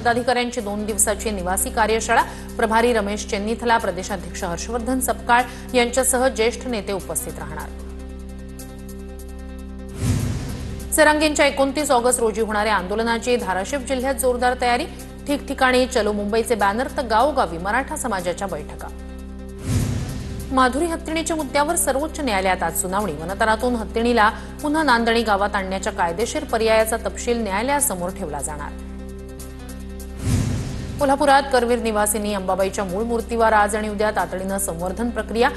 पदाधिकाऱ्यांची 2 दिवसाची निवासी कार्यशाळा प्रभारी रमेश चेन्नीथला, प्रदेशाध्यक्ष हर्षवर्धन सपकाळ यांच्यासह ज्येष्ठ नेते उपस्थित राहणार। सरंगेंच्या 29 ऑगस्ट रोजी होणाऱ्या आंदोलनाची धाराशिव जिल्ह्यात जोरदार तयारी। ठिकठिकाणी चलो मुंबईचे बॅनर तर गावोगावी मराठा समाजाच्या बैठका। माधुरी हत्तीणीच्या मुद्द्यावर सर्वोच्च न्यायालयात आज सुनावणी। वनतनातून हत्तीणीला पुन्हा नांदणी गावात आणण्याच्या कायदेशीर पर्यायाचा तपशील न्यायालयासमोर ठेवला जाणार। कोल्हापुरात करवीर निवासिनी अंबाबाईच्या मूळ मूर्तीवर आज आणि उद्या तातडीनं संवर्धन प्रक्रिया।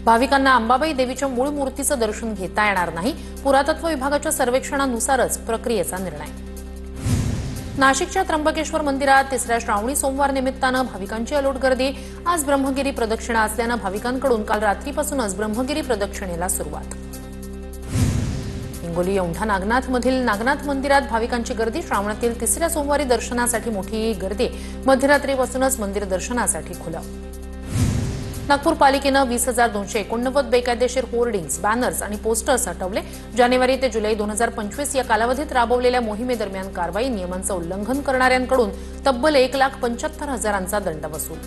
भाविकांना अंबाबाई देवीच्या मूळ मूर्तीचं दर्शन घेता येणार नाही। पुरातत्व विभागाच्या सर्वेक्षणानुसारच प्रक्रियेचा निर्णय। नाशिकच्या त्र्यंबकेश्वर मंदिरात तिसऱ्या श्रावणी सोमवार निमित्तानं भाविकांची अलोट गर्दी। आज ब्रह्मगिरी प्रदक्षिणा असल्यानं भाविकांकडून काल रात्रीपासूनच ब्रह्मगिरी प्रदक्षिणेला सुरुवात। हिंगोली औंढा नागनाथमधील नागनाथ मंदिरात भाविकांची गर्दी। श्रावणातील तिसऱ्या सोमवारी दर्शनासाठी मोठी गर्दी। मध्यरात्रीपासूनच मंदिर दर्शनासाठी खुलं। नागपूर पालिकेनं 20,289 बेकायदेशीर होर्डिंग्स, बॅनर्स आणि पोस्टर्स हटवले। जानेवारी ते जुलै 2025 या कालावधीत राबवलेल्या मोहिमेदरम्यान कारवाई। नियमांचं उल्लंघन करणाऱ्यांकडून तब्बल 1,75,000चा दंड वसूल।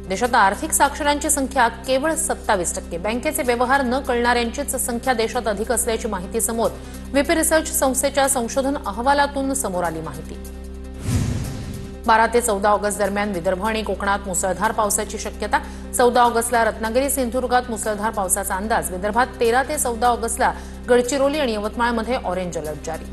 देशात आर्थिक साक्षरांची संख्या केवळ 27%। बँकेचे व्यवहार न कळणाऱ्यांचीच संख्या देशात अधिक असल्याची माहिती समोर। व्हीपी रिसर्च संस्थेच्या संशोधन अहवालातून समोर आली माहिती। 12 ते 14 ऑगस्ट दरम्यान विदर्भ आणि कोकणात मुसळधार पावसाची शक्यता। 14 ऑगस्टला रत्नागिरी सिंधुदुर्गात मुसळधार पावसाचा अंदाज। विदर्भात 13 ते 14 ऑगस्टला गडचिरोली आणि यवतमाळमध्ये ऑरेंज अलर्ट जारी।